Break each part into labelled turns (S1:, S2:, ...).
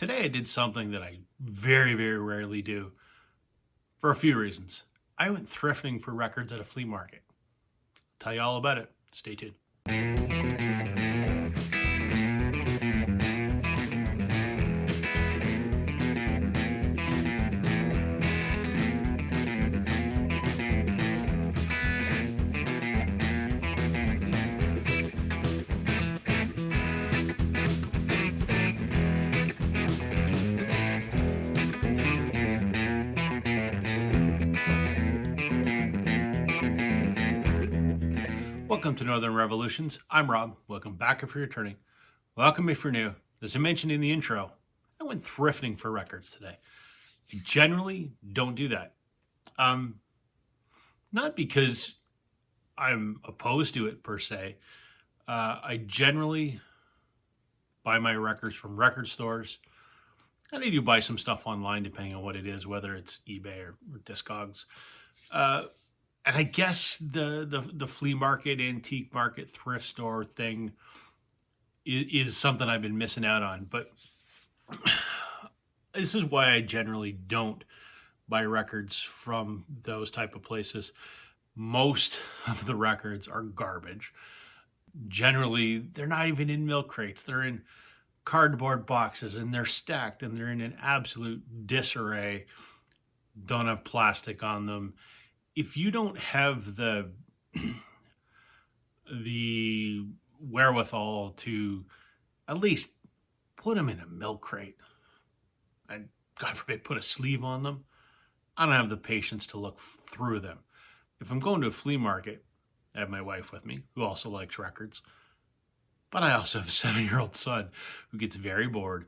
S1: Today I did something that I very, very rarely do for a few reasons. I went thrifting for records at a flea market. I'll tell you all about it. Stay tuned. Welcome to Northern Revolutions. I'm Rob. Welcome back if you're returning. Welcome if you're new. As I mentioned in the intro, I went thrifting for records today. I generally don't do that. Not because I'm opposed to it per se. I generally buy my records from record stores. And I do buy some stuff online depending on what it is, whether it's eBay or Discogs. Uh, and I guess the flea market, antique market, thrift store thing is something I've been missing out on. But this is why I generally don't buy records from those type of places. Most of the records are garbage. Generally, they're not even in milk crates. They're in cardboard boxes and they're stacked and they're in an absolute disarray. Don't have plastic on them. If you don't have the wherewithal to at least put them in a milk crate and God forbid put a sleeve on them, I don't have the patience to look through them. If I'm going to a flea market, I have my wife with me who also likes records, but I also have a 7-year-old son who gets very bored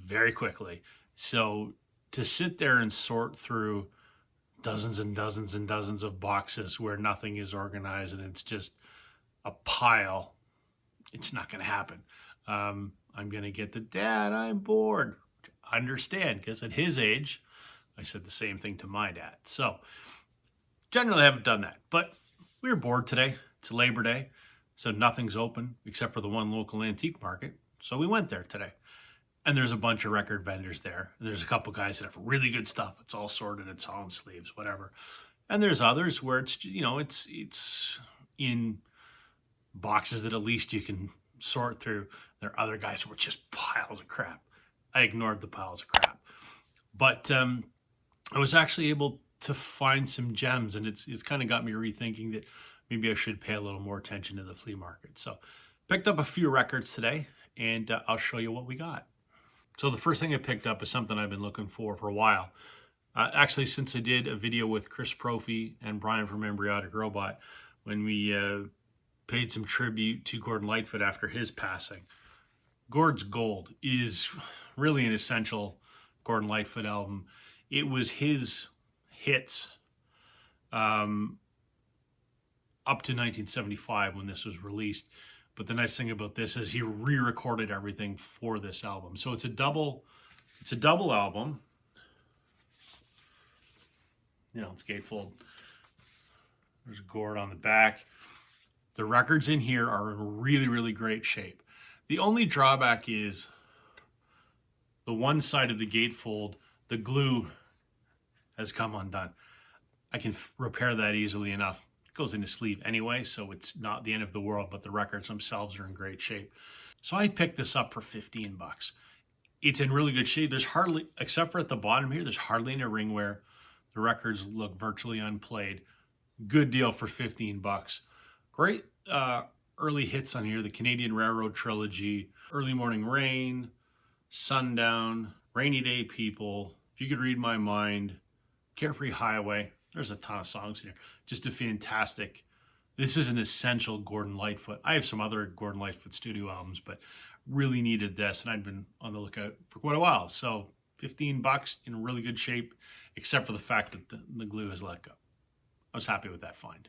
S1: very quickly. So to sit there and sort through dozens and dozens and dozens of boxes where nothing is organized and it's just a pile, it's not going to happen. I'm going to get the dad, I'm bored. Understand, because at his age, I said the same thing to my dad. So generally I haven't done that, but we were bored today. It's Labor Day, so nothing's open except for the one local antique market. So we went there today. And there's a bunch of record vendors there. And there's a couple guys that have really good stuff. It's all sorted, it's all in sleeves, whatever. And there's others where it's, it's in boxes that at least you can sort through. There are other guys who are just piles of crap. I ignored the piles of crap. But I was actually able to find some gems, and it's kind of got me rethinking that maybe I should pay a little more attention to the flea market. So picked up a few records today, and I'll show you what we got. So the first thing I picked up is something I've been looking for a while. Actually, since I did a video with Chris Prophy and Brian from Embryonic Robot, when we paid some tribute to Gordon Lightfoot after his passing. Gord's Gold is really an essential Gordon Lightfoot album. It was his hits up to 1975 when this was released. But the nice thing about this is he re-recorded everything for this album. So it's a double album. It's gatefold. There's Gord on the back. The records in here are in really, really great shape. The only drawback is the one side of the gatefold, the glue has come undone. I can repair that easily enough. Goes in the sleeve anyway, so it's not the end of the world, but the records themselves are in great shape. So I picked this up for 15 bucks. It's in really good shape. There's hardly, except for at the bottom here, there's hardly any ring wear. The records look virtually unplayed. Good deal for 15 bucks. Great early hits on here. The Canadian Railroad Trilogy, Early Morning Rain, Sundown, Rainy Day People, If You Could Read My Mind, Carefree Highway. There's a ton of songs in here. Just a fantastic. This is an essential Gordon Lightfoot. I have some other Gordon Lightfoot studio albums, but really needed this, and I've been on the lookout for quite a while. So 15 bucks in really good shape, except for the fact that the glue has let go. I was happy with that find.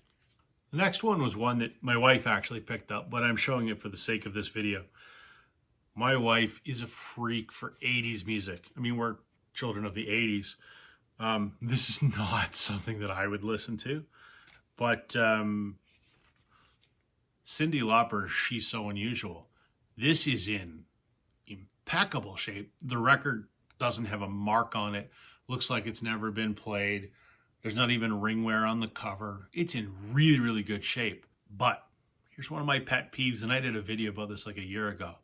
S1: The next one was one that my wife actually picked up, but I'm showing it for the sake of this video. My wife is a freak for 80s music. I mean, we're children of the 80s. This is not something that I would listen to, but Cyndi Lauper's She's So Unusual. This is in impeccable shape. The record doesn't have a mark on it. Looks like it's never been played. There's not even ring wear on the cover. It's in really, really good shape. But here's one of my pet peeves, and I did a video about this like a year ago.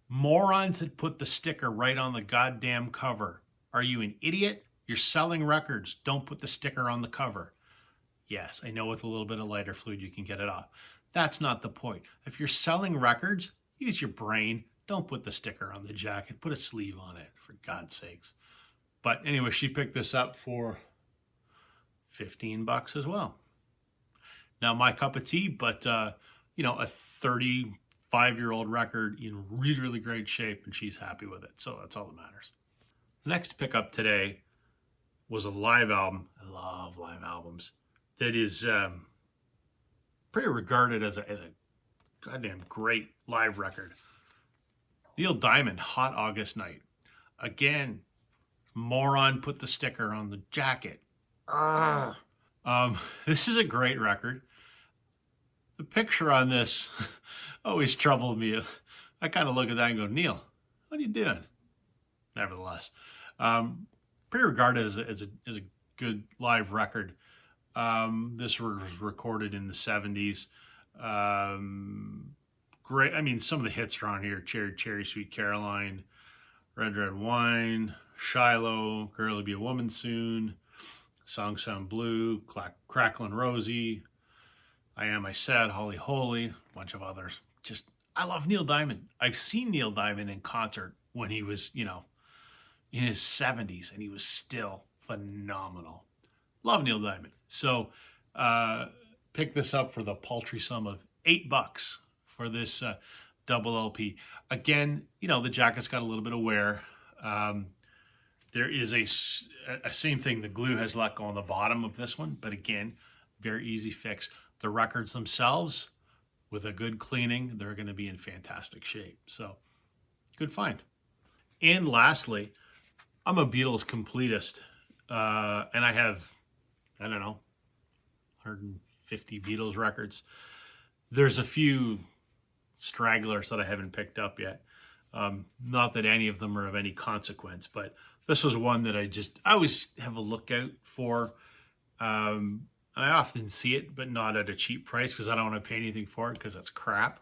S1: Morons that put the sticker right on the goddamn cover. Are you an idiot? You're selling records. Don't put the sticker on the cover. Yes, I know with a little bit of lighter fluid you can get it off. That's not the point. If you're selling records, use your brain. Don't put the sticker on the jacket. Put a sleeve on it, for God's sakes. But anyway, she picked this up for $15 as well. Not my cup of tea, but a 35-year-old record in really, really great shape, and she's happy with it. So that's all that matters. The next pickup today was a live album. I love live albums. That is pretty regarded as a goddamn great live record. Neil Diamond, Hot August Night. Again, moron put the sticker on the jacket. This is a great record. The picture on this always troubled me. I kind of look at that and go, Neil, what are you doing? Nevertheless, pretty regarded as a good live record. This was recorded in the 70s. Great. I mean, some of the hits are on here. Cherry, Sweet Caroline, Red Wine, Shiloh, Girl Will Be a Woman Soon, Song Sound Blue, Cracklin' Rosie, I Am I Said, Holy Holy, a bunch of others. Just, I love Neil Diamond. I've seen Neil Diamond in concert when he was, in his 70s, and he was still phenomenal. Love Neil Diamond. So, pick this up for the paltry sum of $8 for this double LP. Again, the jacket's got a little bit of wear. There is a same thing. The glue has let go on the bottom of this one, but again, very easy fix. The records themselves, with a good cleaning, they're going to be in fantastic shape. So, good find. And lastly, I'm a Beatles completist, and I have, 150 Beatles records. There's a few stragglers that I haven't picked up yet. Not that any of them are of any consequence, but this was one that I always have a look out for. I often see it, but not at a cheap price because I don't want to pay anything for it because that's crap.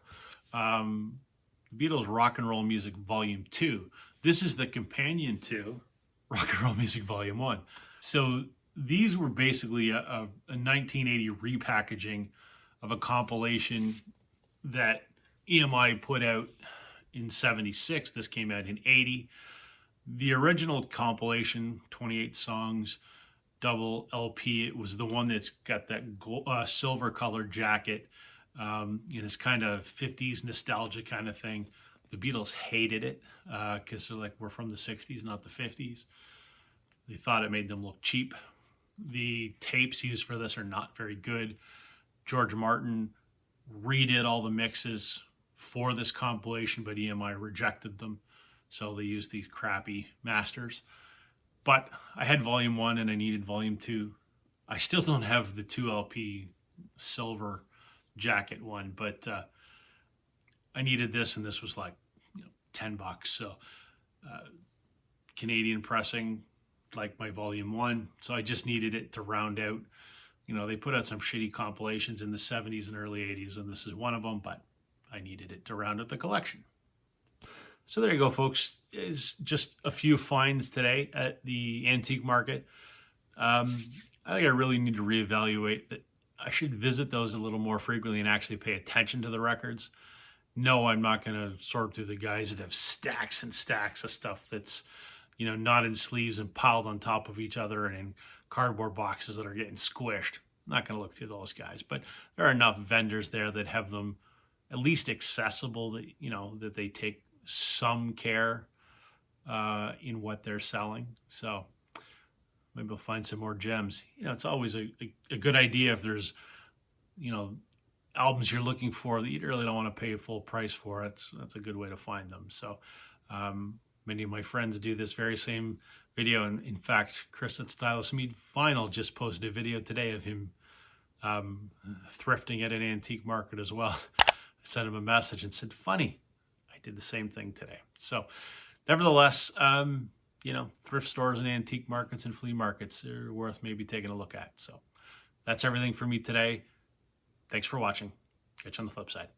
S1: Beatles Rock and Roll Music Volume 2. This is the companion to Rock and Roll Music Volume 1. So these were basically a 1980 repackaging of a compilation that EMI put out in 76. This came out in 80. The original compilation, 28 songs, double LP, it was the one that's got that silver colored jacket. It's kind of 50s nostalgia kind of thing. The Beatles hated it because they're like, we're from the 60s, not the 50s. They thought it made them look cheap. The tapes used for this are not very good. George Martin redid all the mixes for this compilation, but EMI rejected them. So they used these crappy masters. But I had volume 1 and I needed volume 2. I still don't have the 2 LP silver jacket one, but I needed this, and this was like $10. So Canadian pressing, like my volume 1. So I just needed it to round out. They put out some shitty compilations in the 70s and early 80s, and this is one of them, but I needed it to round out the collection. So there you go, folks. It's just a few finds today at the antique market. I think I really need to reevaluate that. I should visit those a little more frequently and actually pay attention to the records. No, I'm not going to sort through the guys that have stacks and stacks of stuff that's, not in sleeves and piled on top of each other and in cardboard boxes that are getting squished. I'm not going to look through those guys, but there are enough vendors there that have them at least accessible that, that they take some care in what they're selling. So maybe we'll find some more gems. It's always a good idea if there's, albums you're looking for that you really don't want to pay full price for. That's a good way to find them. So many of my friends do this very same video. And in fact, Chris at Stylus Mead Final just posted a video today of him thrifting at an antique market as well. I sent him a message and said, funny, I did the same thing today. So nevertheless, thrift stores and antique markets and flea markets are worth maybe taking a look at. So that's everything for me today. Thanks for watching. Catch you on the flip side.